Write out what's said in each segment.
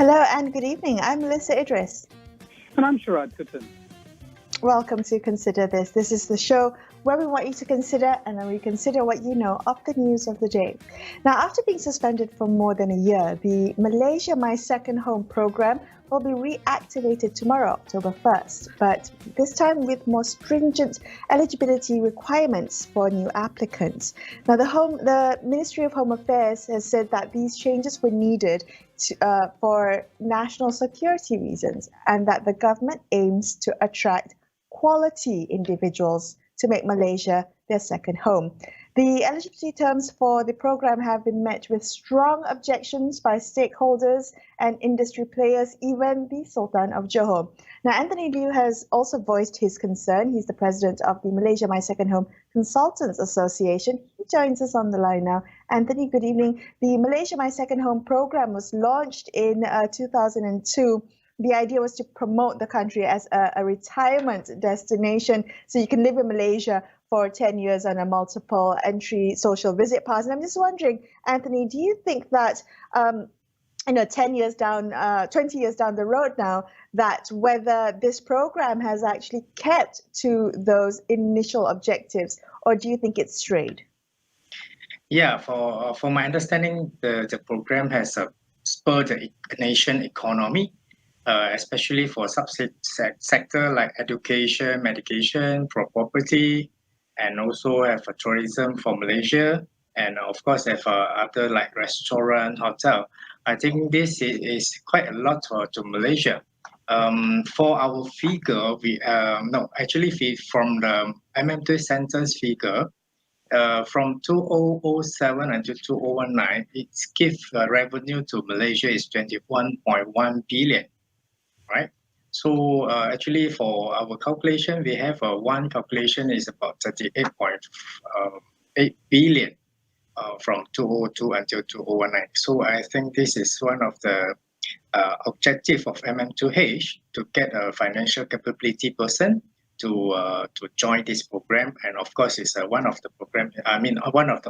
Hello and good evening. I'm Melissa Idris. And I'm Sharad Kuttan. Welcome to Consider This. This is the show where we want you to consider and then reconsider what you know of the news of the day. Now, after being suspended for more than a year, the Malaysia My Second Home program will be reactivated tomorrow, October 1st, but this time with more stringent eligibility requirements for new applicants. Now, the Ministry of Home Affairs has said that these changes were needed for national security reasons and that the government aims to attract quality individuals to make Malaysia their second home. The eligibility terms for the program have been met with strong objections by stakeholders and industry players, even the Sultan of Johor. Now, Anthony Liu has also voiced his concern. He's the president of the Malaysia My Second Home Consultants Association. He joins us on the line now. Anthony, good evening. The Malaysia My Second Home program was launched in 2002. The idea was to promote the country as a retirement destination, so you can live in Malaysia for 10 years on a multiple entry social visit pass. And I'm just wondering, Anthony, do you think that 10 years down, 20 years down the road now, that whether this program has actually kept to those initial objectives, or do you think it's strayed? Yeah, for my understanding, the program has spurred the nation economy, especially for sector like education, medication, for property, and also have a tourism for Malaysia, and of course have other like restaurant, hotel. I think this is quite a lot to Malaysia. For our figure, from the MM2H Center's figure, from 2007 until 2019, it gives revenue to Malaysia is 21.1 billion, right? So actually for our calculation, we have one calculation is about 38.8 billion from 2002 until 2019. So I think this is one of the objective of MM2H to get a financial capability person to join this program, and of course it's one of the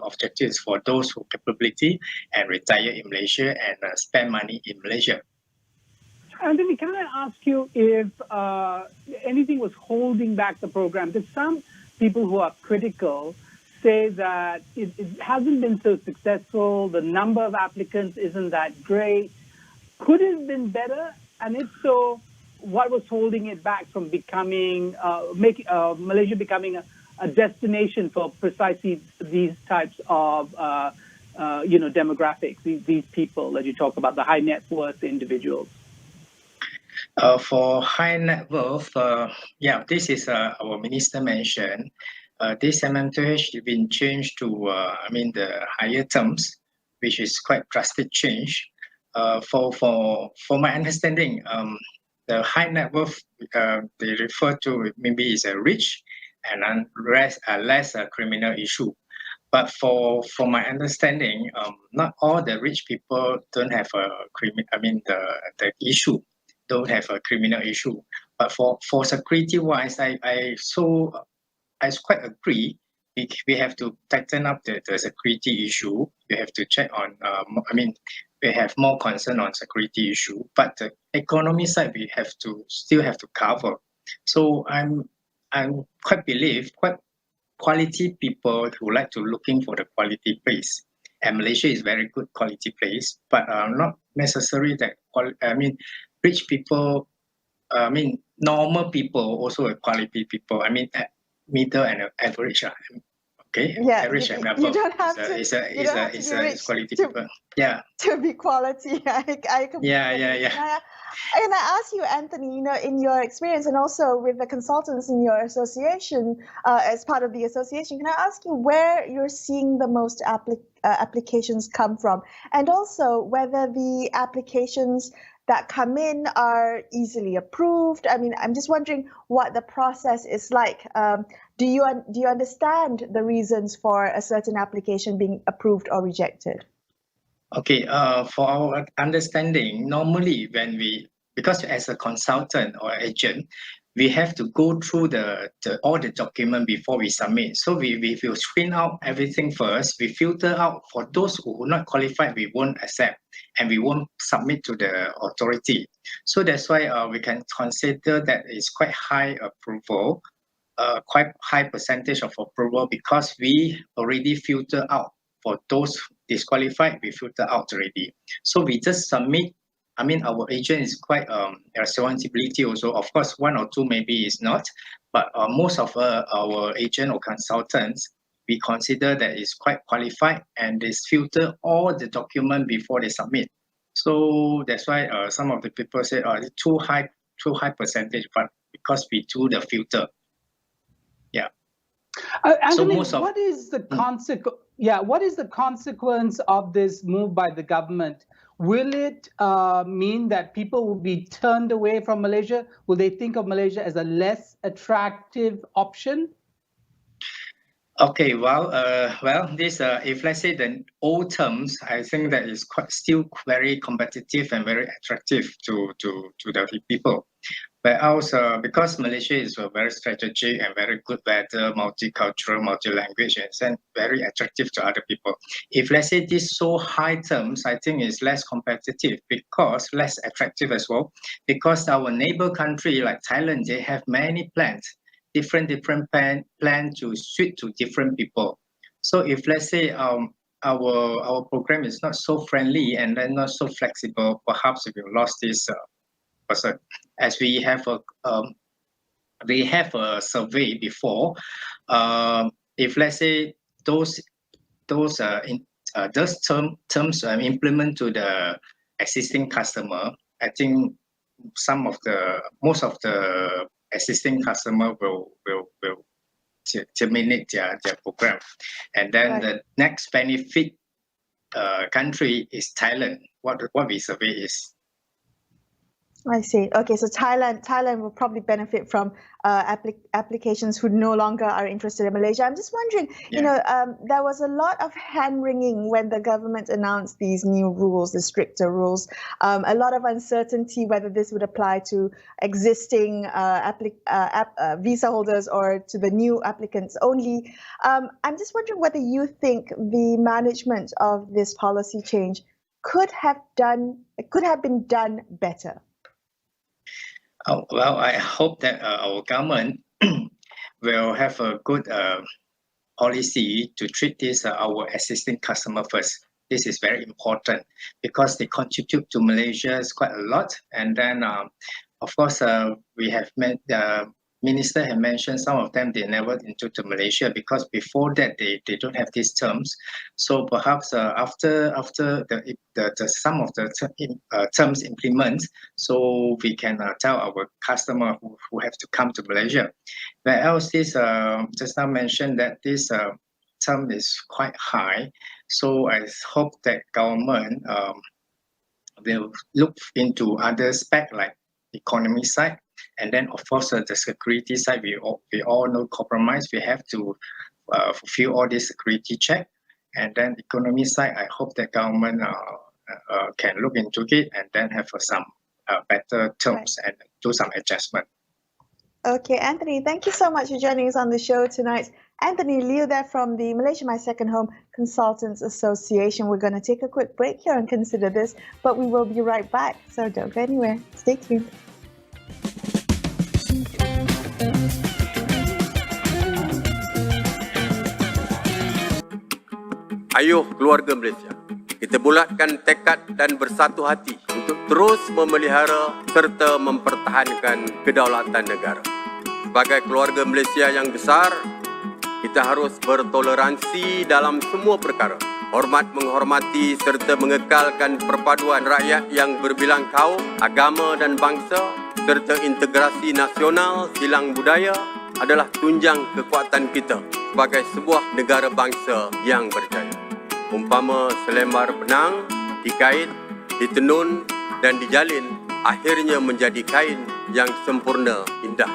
objectives for those who capability and retire in Malaysia and spend money in Malaysia. Anthony, can I ask you if anything was holding back the program? Because some people who are critical say that it hasn't been so successful, the number of applicants isn't that great. Could it have been better? And if so, what was holding it back from becoming, Malaysia becoming a destination for precisely these types of, demographics, these people that you talk about, the high net worth individuals? For high net worth, this is our minister mentioned. This MM2H has been changed to, the higher terms, which is quite drastic change. For my understanding, the high net worth they refer to maybe is a rich and less a criminal issue. But for my understanding, not all the rich people don't have the issue. Don't have a criminal issue, but for security wise, I quite agree. We have to tighten up the security issue. We have to check on. We have more concern on security issue, but the economy side we still have to cover. So I'm quite quality people who like to looking for the quality place. And Malaysia is very good quality place, but not necessary that rich people, normal people also a quality people. Middle and average. Okay, yeah, average you, and you above. don't have to. It's quality people. Yeah. To be quality, I completely. Yeah. And I ask you, Anthony, in your experience and also with the consultants in your association, as part of the association, can I ask you where you're seeing the most applications come from, and also whether the applications that come in are easily approved? I'm just wondering what the process is like. Do you understand the reasons for a certain application being approved or rejected? Okay, for our understanding, normally because as a consultant or agent, we have to go through all the document before we submit. So we will screen out everything first. We filter out for those who are not qualified, we won't accept and we won't submit to the authority. So that's why we can consider that it's quite high approval, quite high percentage of approval because we already filter out for those disqualified, we filter out already. So we just submit. I mean, our agent is quite responsibility also. Of course, one or two maybe is not, but most of our agent or consultants, we consider that is quite qualified and they filter all the document before they submit. So that's why some of the people say, oh, it's too high percentage, but because we do the filter. Yeah. Anthony, so what is the consequence? Yeah, what is the consequence of this move by the government? Will it mean that people will be turned away from Malaysia? Will they think of Malaysia as a less attractive option? Okay, well, this if let's say the old terms, I think that is still very competitive and very attractive to the people. But also because Malaysia is a very strategic and very good weather, multicultural, multi-language, and very attractive to other people. If let's say these so high terms, I think is less competitive because less attractive as well. Because our neighbor country like Thailand, they have many plans, different plan to suit to different people. So if let's say our program is not so friendly and then not so flexible, perhaps we will lost this person. As we have a survey before, if let's say those terms implement to the existing customer, I think most of the existing customer will terminate their program, and then the next benefit country is Thailand. What we survey is. I see. Okay, so Thailand will probably benefit from applications who no longer are interested in Malaysia. I'm just wondering, there was a lot of hand-wringing when the government announced these new rules, the stricter rules. A lot of uncertainty whether this would apply to existing visa holders or to the new applicants only. I'm just wondering whether you think the management of this policy change could have been done better. Oh, well, I hope that our government will have a good policy to treat this our existing customer first. This is very important because they contribute to Malaysia quite a lot. And then, of course, we have met Minister had mentioned some of them they never into to Malaysia because before that they don't have these terms. So perhaps after the some of the terms implement, so we can tell our customer who have to come to Malaysia. But else this just now mentioned that this term is quite high. So I hope that government will look into other aspects like economy side. And then, of course, the security side, we all know compromise. We have to fulfill all this security check. And then economy side, I hope the government can look into it and then have some better terms and do some adjustment. Okay, Anthony, thank you so much for joining us on the show tonight. Anthony Liu there from the Malaysia My Second Home Consultants Association. We're going to take a quick break here and consider this, but we will be right back. So don't go anywhere. Stay tuned. Ayuh keluarga Malaysia, kita bulatkan tekad dan bersatu hati untuk terus memelihara serta mempertahankan kedaulatan negara. Sebagai keluarga Malaysia yang besar, kita harus bertoleransi dalam semua perkara. Hormat menghormati serta mengekalkan perpaduan rakyat yang berbilang kaum, agama dan bangsa serta integrasi nasional silang budaya adalah tunjang kekuatan kita sebagai sebuah negara bangsa yang berjaya. Umpama selembar benang dikait, ditenun dan dijalin, akhirnya menjadi kain yang sempurna indah.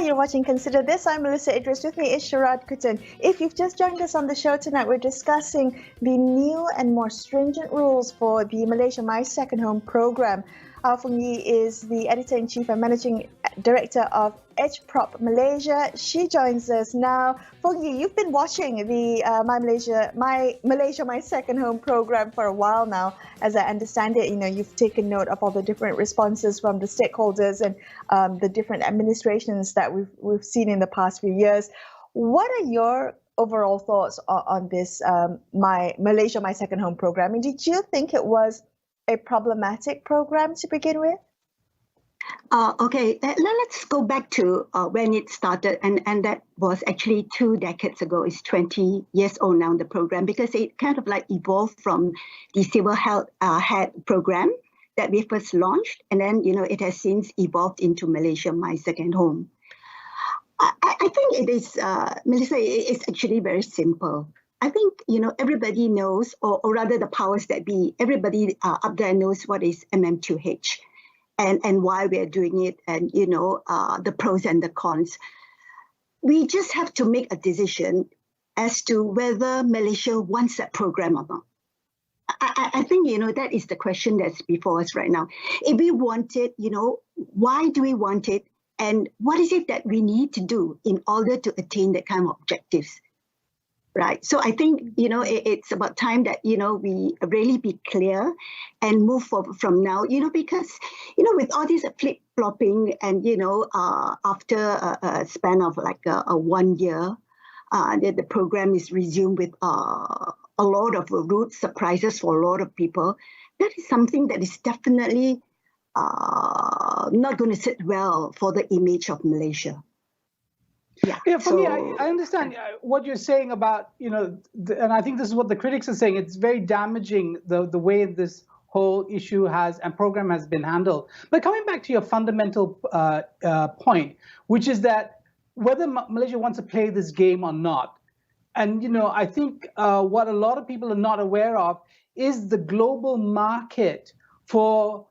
you're watching Consider This. I'm Melissa Idris. With me is Sharad Kutan. If you've just joined us on the show tonight, we're discussing the new and more stringent rules for the Malaysia My Second Home program. Fung Yee is the editor-in-chief and managing director of EdgeProp Malaysia. She joins us now. Fung Yee, you've been watching the My Malaysia My Second Home program for a while now. As I understand it, you've taken note of all the different responses from the stakeholders and the different administrations that we've seen in the past few years. What are your overall thoughts on this My Malaysia My Second Home program? I mean, did you think it was a problematic program to begin with? Okay, let's go back to when it started, and that was actually 2 decades ago. It's 20 years old now, the program, because it kind of like evolved from the civil health program that we first launched, and then, it has since evolved into Malaysia My Second Home. I think it is, Melissa, it's actually very simple. I think, everybody knows, or rather the powers that be, everybody up there knows what is MM2H and why we're doing it, and, the pros and the cons. We just have to make a decision as to whether Malaysia wants that program or not. I think, that is the question that's before us right now. If we want it, why do we want it? And what is it that we need to do in order to attain that kind of objectives? Right. So I think, it's about time that, we really be clear and move forward from now, because, with all this flip-flopping and, after a span of like a 1 year, the program is resumed with a lot of rude surprises for a lot of people. That is something that is definitely not going to sit well for the image of Malaysia. Yeah, for me, I understand what you're saying about, and I think this is what the critics are saying. It's very damaging the way this whole issue and program has been handled. But coming back to your fundamental point, which is that whether Malaysia wants to play this game or not, and, I think what a lot of people are not aware of is the global market for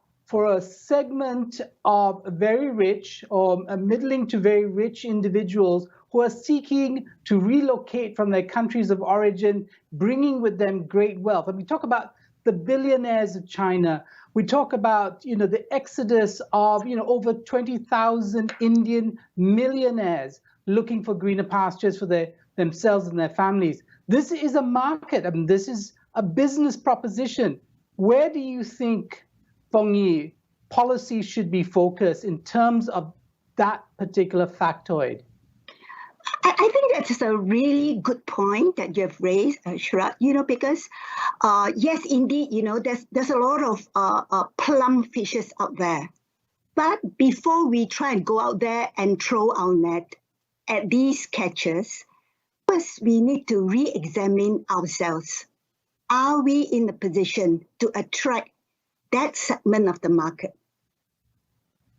a segment of very rich or middling to very rich individuals who are seeking to relocate from their countries of origin, bringing with them great wealth. And we talk about the billionaires of China. We talk about, the exodus of, over 20,000 Indian millionaires looking for greener pastures for themselves and their families. This is a market. I mean, this is a business proposition. Where do you think, Fung Yee, policy should be focused in terms of that particular factoid? I think that's a really good point that you have raised, Sharad, because yes, indeed, there's a lot of plum fishes out there. But before we try and go out there and throw our net at these catches, first we need to re-examine ourselves. Are we in a position to attract that segment of the market?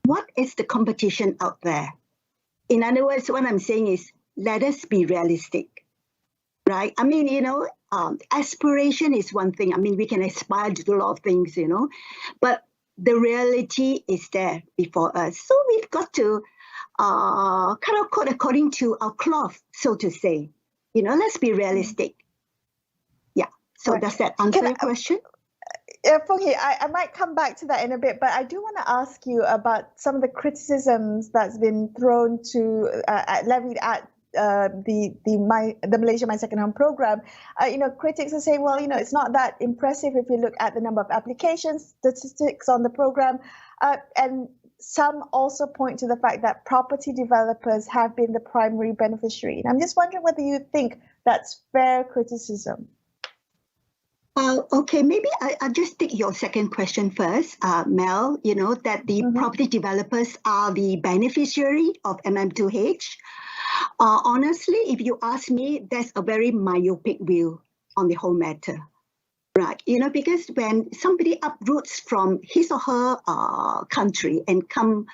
What is the competition out there? In other words, what I'm saying is, let us be realistic, right? I mean, aspiration is one thing. I mean, we can aspire to do a lot of things, but the reality is there before us. So we've got to kind of cut according to our cloth, so to say. Let's be realistic. Yeah. So does that answer your question? Fung Yee, I might come back to that in a bit, but I do want to ask you about some of the criticisms that's been thrown levied at the Malaysia My Second Home program. Critics are saying, well, it's not that impressive if you look at the number of applications, statistics on the program, and some also point to the fact that property developers have been the primary beneficiary. And I'm just wondering whether you think that's fair criticism. Okay, maybe I'll just take your second question first, Mel, that the property developers are the beneficiary of MM2H. Honestly, if you ask me, that's a very myopic view on the whole matter, right? Because when somebody uproots from his or her country and come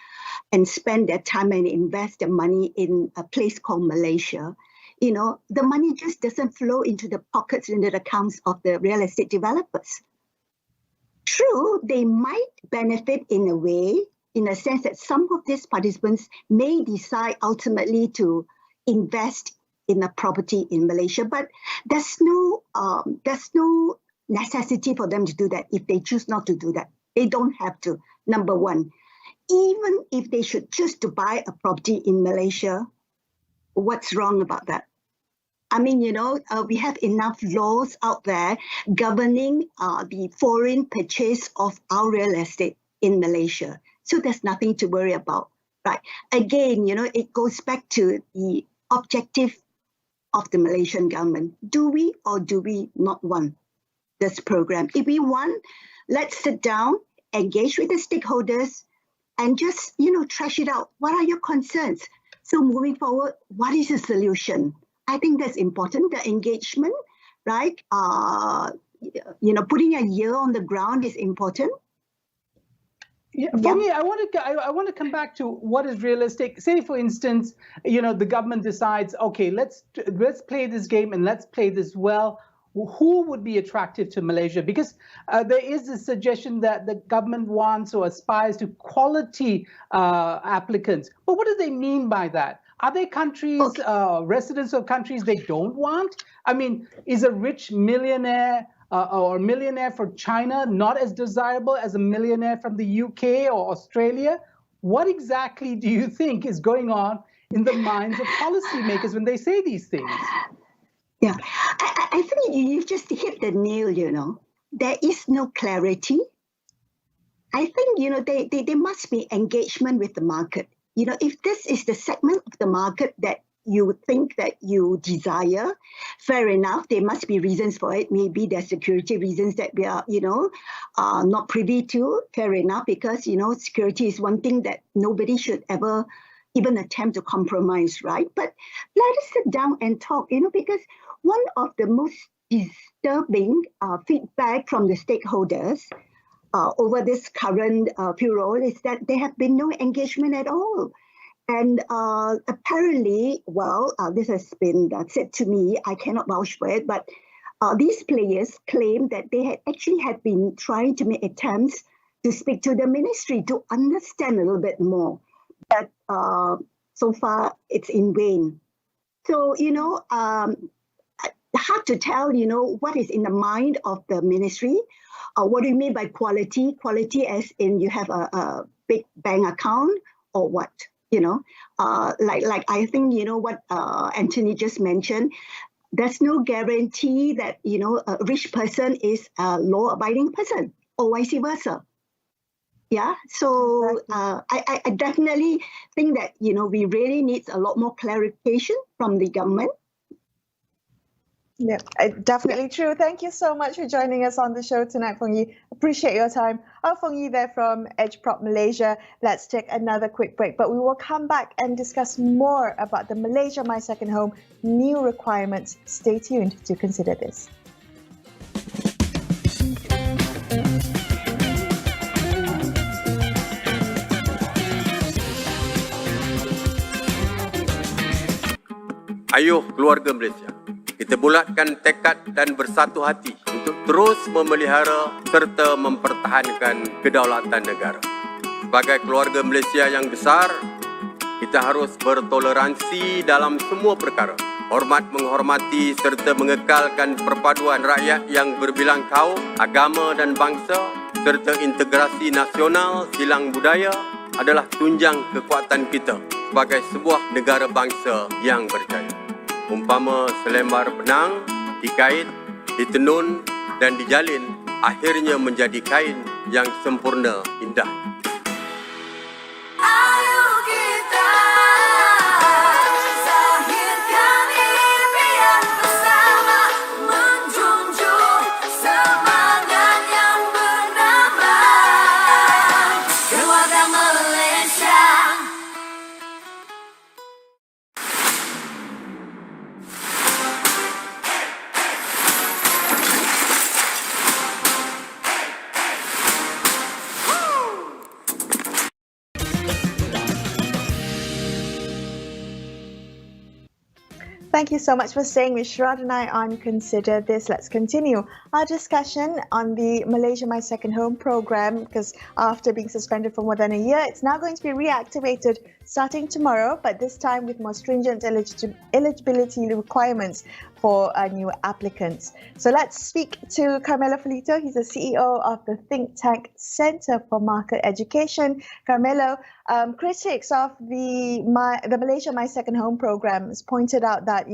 and spend their time and invest their money in a place called Malaysia, the money just doesn't flow into the pockets, into the accounts of the real estate developers. True, they might benefit in a way, in a sense that some of these participants may decide ultimately to invest in a property in Malaysia, but there's no necessity for them to do that if they choose not to do that. They don't have to. Number one, even if they should choose to buy a property in Malaysia, what's wrong about that? I mean, we have enough laws out there governing the foreign purchase of our real estate in Malaysia. So there's nothing to worry about, right? Again, it goes back to the objective of the Malaysian government. Do we or do we not want this program? If we want, let's sit down, engage with the stakeholders, and just, trash it out. What are your concerns? So moving forward, what is the solution? I think that's important, the engagement, right? Putting a ear on the ground is important. Yeah, for me, I want to come back to what is realistic. Say, for instance, the government decides, okay, let's play this game and let's play this well. Who would be attractive to Malaysia? Because there is a suggestion that the government wants or aspires to quality applicants. But what do they mean by that? Are they countries, residents of countries they don't want? I mean, is a rich millionaire or millionaire for China not as desirable as a millionaire from the UK or Australia? What exactly do you think is going on in the minds of policymakers when they say these things? Yeah, I think you've just hit the nail, There is no clarity. I think, there must be engagement with the market. If this is the segment of the market that you think that you desire, fair enough, there must be reasons for it. Maybe there's security reasons that we are, not privy to, fair enough, because, security is one thing that nobody should ever even attempt to compromise, right? But let us sit down and talk, because one of the most disturbing feedback from the stakeholders over this current payroll is that there have been no engagement at all. And apparently, this has been said to me, I cannot vouch for it, but these players claim that they had been trying to make attempts to speak to the ministry to understand a little bit more. But so far, it's in vain. So, hard to tell, what is in the mind of the ministry. What do you mean by quality? Quality as in you have a big bank account or what? Like I think, what Anthony just mentioned, there's no guarantee that, a rich person is a law-abiding person or vice versa. Yeah, so I definitely think that, we really need a lot more clarification from the government. Yeah, definitely true. Thank you so much for joining us on the show tonight, Fong Yi. Appreciate your time. I'm Fong Yi there from Edge Prop Malaysia. Let's take another quick break, but we will come back and discuss more about the Malaysia My Second Home new requirements. Stay tuned to consider this. Ayuh keluarga Malaysia, kita bulatkan tekad dan bersatu hati untuk terus memelihara serta mempertahankan kedaulatan negara. Sebagai keluarga Malaysia yang besar, kita harus bertoleransi dalam semua perkara. Hormat menghormati serta mengekalkan perpaduan rakyat yang berbilang kaum, agama dan bangsa serta integrasi nasional silang budaya adalah tunjang kekuatan kita sebagai sebuah negara bangsa yang berjaya. Umpama selembar benang dikait, ditenun dan dijalin, akhirnya menjadi kain yang sempurna indah. Thank you so much for staying with Sharad and I on Consider This. Let's continue our discussion on the Malaysia My Second Home program, because after being suspended for more than a year, it's now going to be reactivated starting tomorrow, but this time with more stringent eligibility requirements for new applicants. So let's speak to Carmelo Ferlito. He's the CEO of the think tank Centre for Market Education. Carmelo, critics of the Malaysia My Second Home program has pointed out that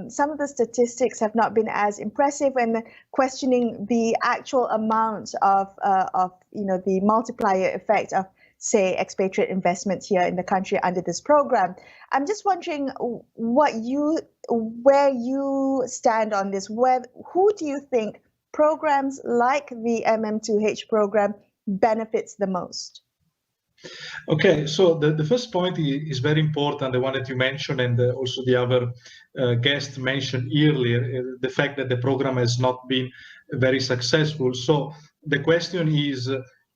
some of the statistics have not been as impressive when questioning the actual amount of the multiplier effect of, say, expatriate investment here in the country under this program. I'm just wondering where you stand on this. Who do you think programs like the MM2H program benefits the most? Okay, so the first point is very important, the one that you mentioned, and also the other guest mentioned earlier, the fact that the program has not been very successful. So the question is,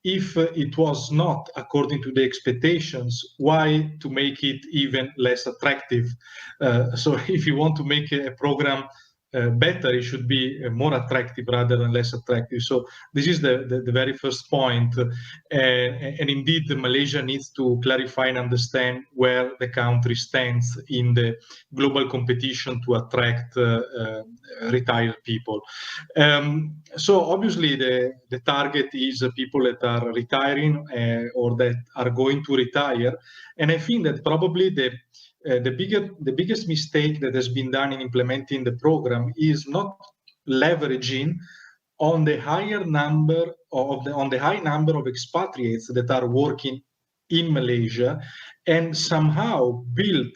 if it was not according to the expectations, why to make it even less attractive? So if you want to make a program better, it should be more attractive rather than less attractive. So this is the very first point. And indeed, Malaysia needs to clarify and understand where the country stands in the global competition to attract retired people. So obviously, the target is people that are retiring or that are going to retire. And I think that probably the biggest mistake that has been done in implementing the program is not leveraging on the high number of expatriates that are working in Malaysia, and somehow built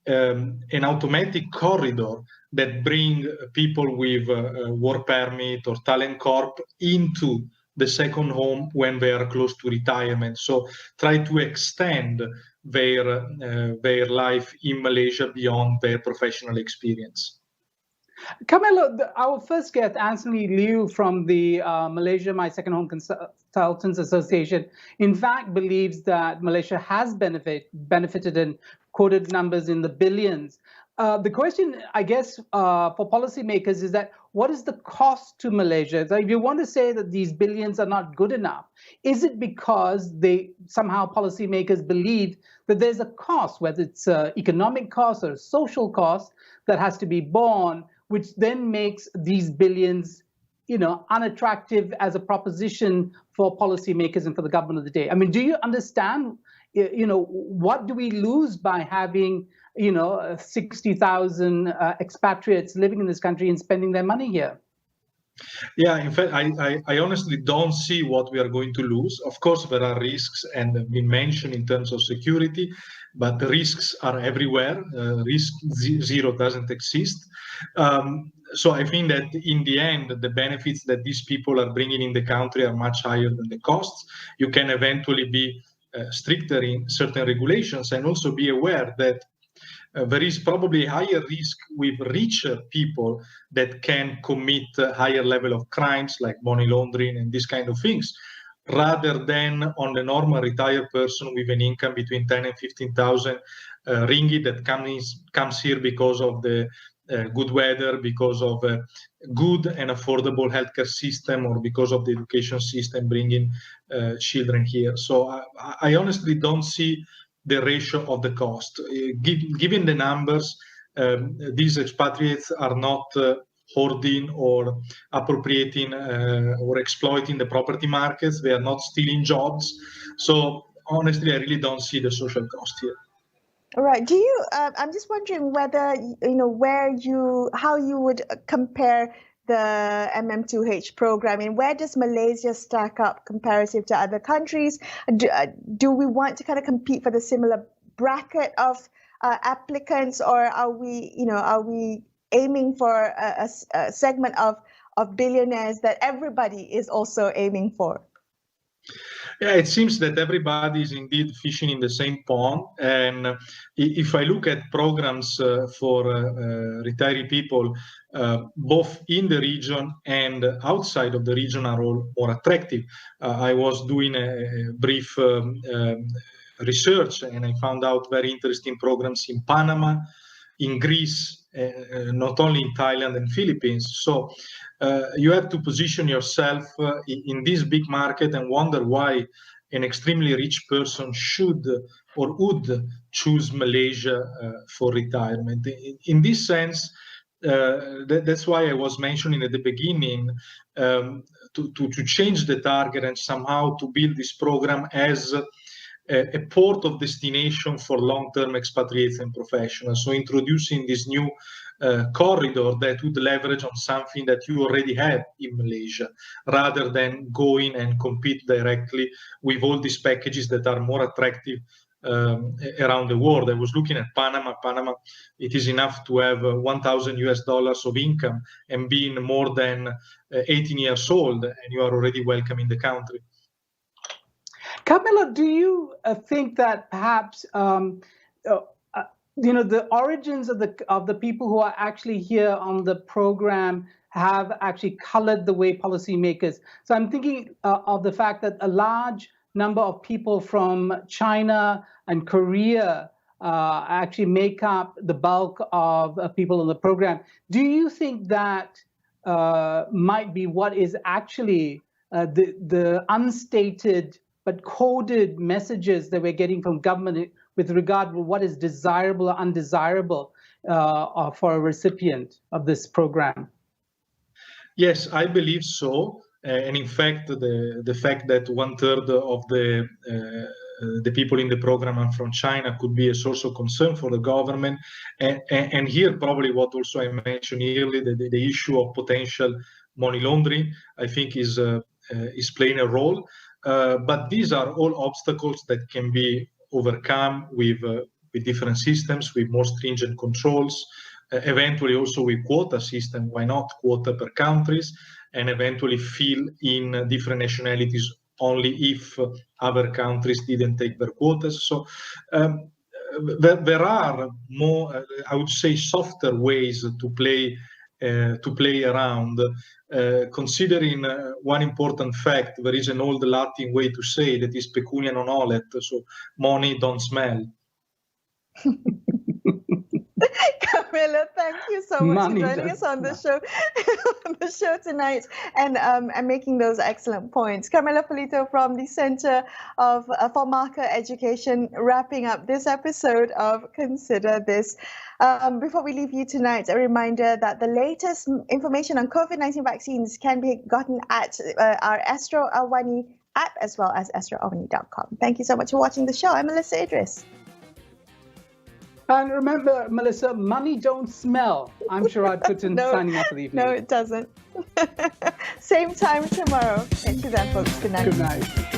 an automatic corridor that bring people with work permit or talent corp into the second home when they are close to retirement. So try to extend their life in Malaysia beyond their professional experience. Carmelo, our first guest, Anthony Liu from the Malaysia My Second Home Consultants Association, in fact believes that Malaysia has benefited and quoted numbers in the billions. The question, I guess, for policymakers is that what is the cost to Malaysia? So if you want to say that these billions are not good enough, is it because somehow policymakers believe that there's a cost, whether it's economic cost or social cost that has to be borne, which then makes these billions, unattractive as a proposition for policymakers and for the government of the day? I mean, do you understand, what do we lose by having 60,000 expatriates living in this country and spending their money here? Yeah, in fact, I honestly don't see what we are going to lose. Of course, there are risks, and have been mentioned in terms of security, but the risks are everywhere. Risk zero doesn't exist. So I think that in the end, the benefits that these people are bringing in the country are much higher than the costs. You can eventually be stricter in certain regulations, and also be aware that there is probably a higher risk with richer people that can commit a higher level of crimes like money laundering and these kind of things, rather than on the normal retired person with an income between 10 and 15,000 ringgit that comes here because of the good weather, because of a good and affordable healthcare system, or because of the education system bringing children here. So I honestly don't see the ratio of the cost. Given the numbers, these expatriates are not hoarding or appropriating or exploiting the property markets. They are not stealing jobs. So honestly, I really don't see the social cost here. All right. Do you? I'm just wondering whether how you would compare the MM2H program, and where does Malaysia stack up comparative to other countries? Do we want to kind of compete for the similar bracket of applicants, or are we aiming for a segment of billionaires that everybody is also aiming for? Yeah, it seems that everybody is indeed fishing in the same pond. And if I look at programs for retiree people, both in the region and outside of the region are all more attractive. I was doing a brief research, and I found out very interesting programs in Panama, in Greece, not only in Thailand and Philippines. So you have to position yourself in this big market and wonder why an extremely rich person should or would choose Malaysia for retirement. In this sense, that's why I was mentioning at the beginning to change the target and somehow to build this program as a port of destination for long-term expatriates and professionals. So introducing this new corridor that would leverage on something that you already have in Malaysia, rather than going and compete directly with all these packages that are more attractive around the world. I was looking at Panama. Panama, it is enough to have $1,000 of income and being more than 18 years old, and you are already welcome in the country. Carmelo, do you think that perhaps the origins of the people who are actually here on the program have actually colored the way policymakers? So I'm thinking of the fact that a large number of people from China and Korea actually make up the bulk of people in the program. Do you think that might be what is actually the unstated but coded messages that we're getting from government with regard to what is desirable or undesirable for a recipient of this program? Yes, I believe so. And in fact, the fact that 1/3 of the people in the program are from China could be a source of concern for the government. And here, probably what also I mentioned earlier, the issue of potential money laundering, I think is playing a role. But these are all obstacles that can be overcome with different systems, with more stringent controls, eventually also with quota system. Why not quota per countries, and eventually fill in different nationalities only if other countries didn't take their quotas. So there are more, I would say, softer ways to play around. Considering one important fact, there is an old Latin way to say that is pecunia non olet, so money don't smell. Carmelo, thank you so much for joining us on the show tonight and making those excellent points. Carmelo Ferlito from the Center for Market Education, wrapping up this episode of Consider This. Before we leave you tonight, a reminder that the latest information on COVID-19 vaccines can be gotten at our Astro Awani app, as well as astroawani.com. Thank you so much for watching the show. I'm Melissa Idris. And remember, Melissa, money don't smell. I'm Sharad Kuttan signing off for the evening. No, it doesn't. Same time tomorrow. Until then, folks, good night. Good night.